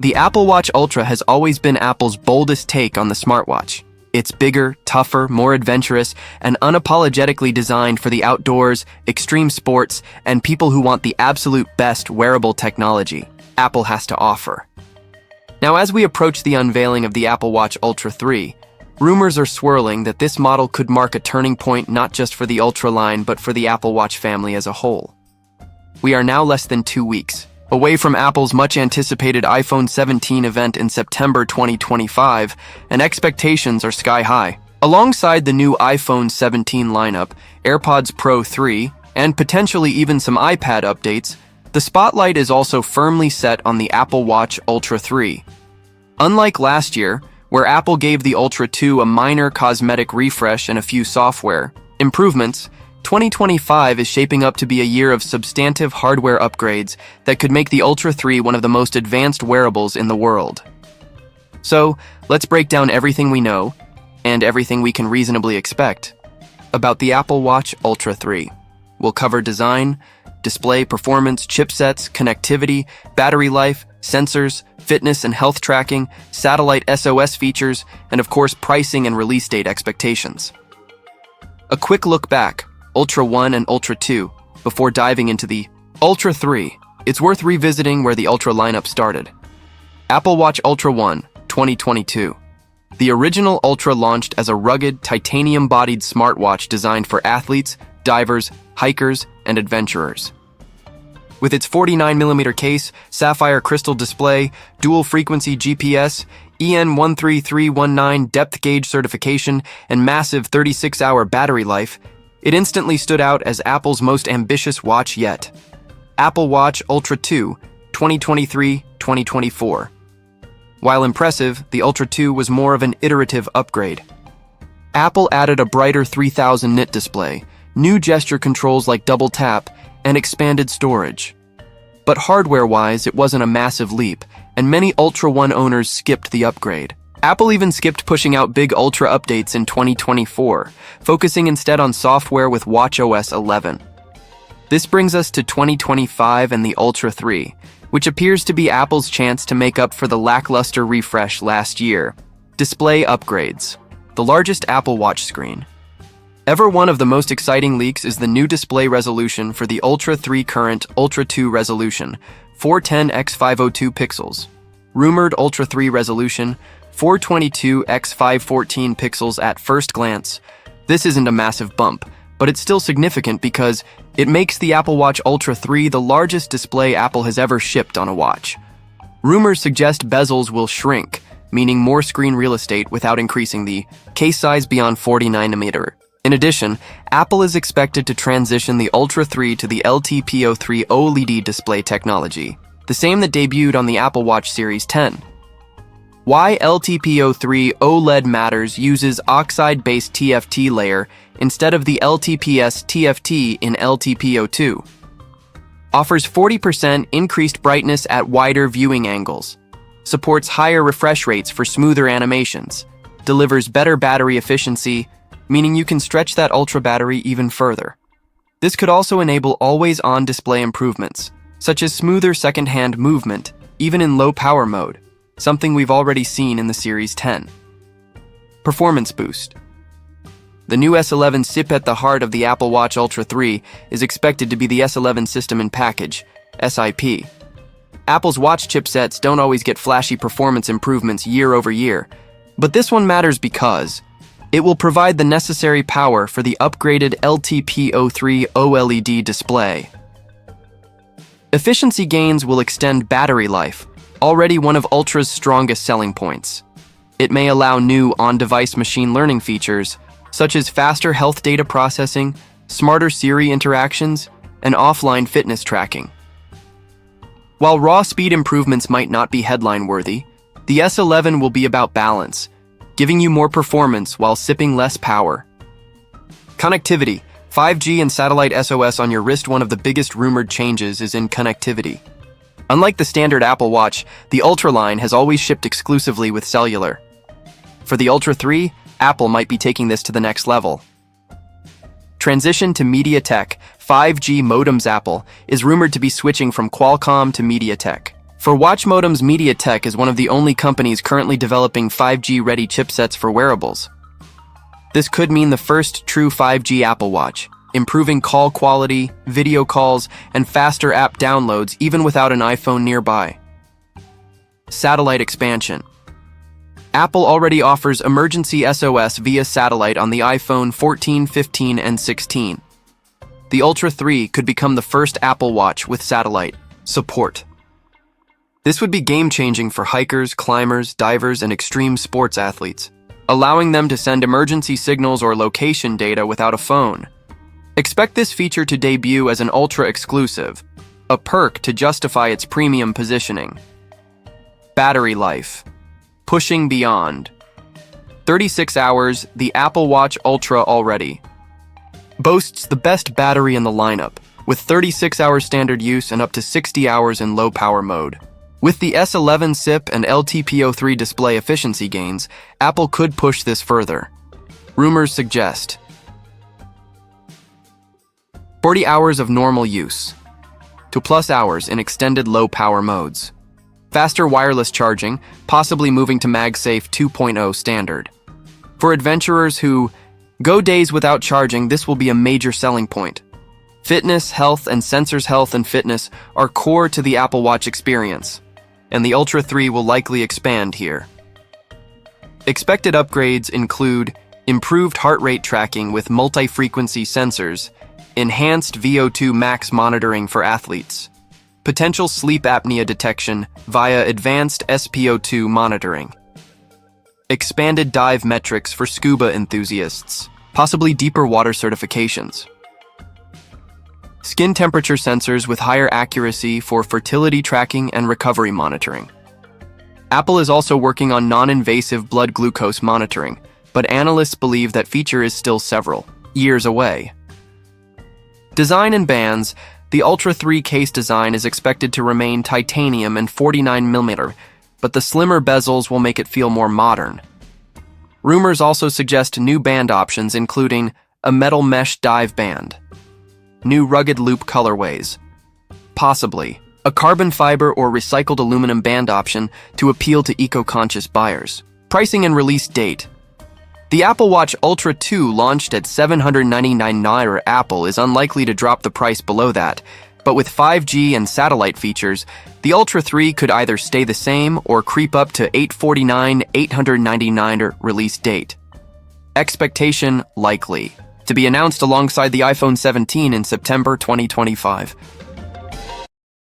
The Apple Watch Ultra has always been Apple's boldest take on the smartwatch. It's bigger, tougher, more adventurous, and unapologetically designed for the outdoors, extreme sports, and people who want the absolute best wearable technology Apple has to offer. Now, as we approach the unveiling of the Apple Watch Ultra 3, rumors are swirling that this model could mark a turning point not just for the Ultra line, but for the Apple Watch family as a whole. We are now less than 2 weeks away from Apple's much-anticipated iPhone 17 event in September 2025, and expectations are sky-high. Alongside the new iPhone 17 lineup, AirPods Pro 3, and potentially even some iPad updates, the spotlight is also firmly set on the Apple Watch Ultra 3. Unlike last year, where Apple gave the Ultra 2 a minor cosmetic refresh and a few software improvements, 2025 is shaping up to be a year of substantive hardware upgrades that could make the Ultra 3 one of the most advanced wearables in the world. So, let's break down everything we know, and everything we can reasonably expect, about the Apple Watch Ultra 3. We'll cover design, display performance, chipsets, connectivity, battery life, sensors, fitness and health tracking, satellite SOS features, and of course pricing and release date expectations. A quick look back, Ultra 1 and Ultra 2, before diving into the Ultra 3. It's worth revisiting where the Ultra lineup started. Apple Watch Ultra 1, 2022. The original Ultra launched as a rugged, titanium-bodied smartwatch designed for athletes, divers, hikers, and adventurers. With its 49mm case, sapphire crystal display, dual-frequency GPS, EN 13319 depth gauge certification, and massive 36-hour battery life, it instantly stood out as Apple's most ambitious watch yet. Apple Watch Ultra 2, 2023-2024. While impressive, the Ultra 2 was more of an iterative upgrade. Apple added a brighter 3000 nit display, new gesture controls like double tap, and expanded storage. But hardware-wise, it wasn't a massive leap, and many Ultra 1 owners skipped the upgrade. Apple even skipped pushing out big Ultra updates in 2024, focusing instead on software with watchOS 11. This brings us to 2025 and the Ultra 3, which appears to be Apple's chance to make up for the lackluster refresh last year. Display upgrades. The largest Apple Watch screen. Ever one of the most exciting leaks is the new display resolution for the Ultra 3 current Ultra 2 resolution, 410x502 pixels. Rumored Ultra 3 resolution, 422x514 pixels at first glance. This isn't a massive bump, but it's still significant because it makes the Apple Watch Ultra 3 the largest display Apple has ever shipped on a watch. Rumors suggest bezels will shrink, meaning more screen real estate without increasing the case size beyond 49mm. In addition, Apple is expected to transition the Ultra 3 to the LTPO3 OLED display technology, the same that debuted on the Apple Watch Series 10. Why LTPO3 OLED matters uses oxide-based TFT layer instead of the LTPS TFT in LTPO2. Offers 40% increased brightness at wider viewing angles. Supports higher refresh rates for smoother animations. Delivers better battery efficiency, meaning you can stretch that Ultra battery even further. This could also enable always-on display improvements, such as smoother second-hand movement, even in low-power mode, something we've already seen in the Series 10. Performance boost. The new S11 SiP at the heart of the Apple Watch Ultra 3 is expected to be the S11 System in Package, SiP. Apple's watch chipsets don't always get flashy performance improvements year over year, but this one matters because it will provide the necessary power for the upgraded LTPO3 OLED display. Efficiency gains will extend battery life, already one of Ultra's strongest selling points. It may allow new on-device machine learning features, such as faster health data processing, smarter Siri interactions, and offline fitness tracking. While raw speed improvements might not be headline-worthy, the S11 will be about balance, giving you more performance while sipping less power. Connectivity. 5G and satellite SOS on your wrist. One of the biggest rumored changes is in connectivity. Unlike the standard Apple Watch, the Ultra line has always shipped exclusively with cellular. For the Ultra 3, Apple might be taking this to the next level. Transition to MediaTek 5G modems. Apple is rumored to be switching from Qualcomm to MediaTek For watch modems, MediaTek is one of the only companies currently developing 5G-ready chipsets for wearables. This could mean the first true 5G Apple Watch, improving call quality, video calls, and faster app downloads even without an iPhone nearby. Satellite expansion. Apple already offers emergency SOS via satellite on the iPhone 14, 15, and 16. The Ultra 3 could become the first Apple Watch with satellite support. This would be game-changing for hikers, climbers, divers, and extreme sports athletes, allowing them to send emergency signals or location data without a phone. Expect this feature to debut as an Ultra exclusive, a perk to justify its premium positioning. Battery life. Pushing beyond. 36 hours, the Apple Watch Ultra already boasts the best battery in the lineup, with 36 hours standard use and up to 60 hours in low-power mode. With the S11 SiP and LTPO3 display efficiency gains, Apple could push this further. Rumors suggest 40 hours of normal use to plus hours in extended low-power modes. Faster wireless charging, possibly moving to MagSafe 2.0 standard. For adventurers who go days without charging, this will be a major selling point. Fitness, health, and sensors health and fitness are core to the Apple Watch experience, and the Ultra 3 will likely expand here. Expected upgrades include improved heart rate tracking with multi-frequency sensors, enhanced VO2 max monitoring for athletes, potential sleep apnea detection via advanced SpO2 monitoring, expanded dive metrics for scuba enthusiasts, possibly deeper water certifications, skin temperature sensors with higher accuracy for fertility tracking and recovery monitoring. Apple is also working on non-invasive blood glucose monitoring, but analysts believe that feature is still several years away. Design and bands. The Ultra 3 case design is expected to remain titanium and 49mm, but the slimmer bezels will make it feel more modern. Rumors also suggest new band options, including a metal mesh dive band, new rugged loop colorways, possibly a carbon fiber or recycled aluminum band option to appeal to eco-conscious buyers. Pricing and release date. The Apple Watch Ultra 2 launched at $799. Apple is unlikely to drop the price below that, but with 5G and satellite features, the Ultra 3 could either stay the same or creep up to $849 release date. Expectation likely to be announced alongside the iPhone 17 in September 2025.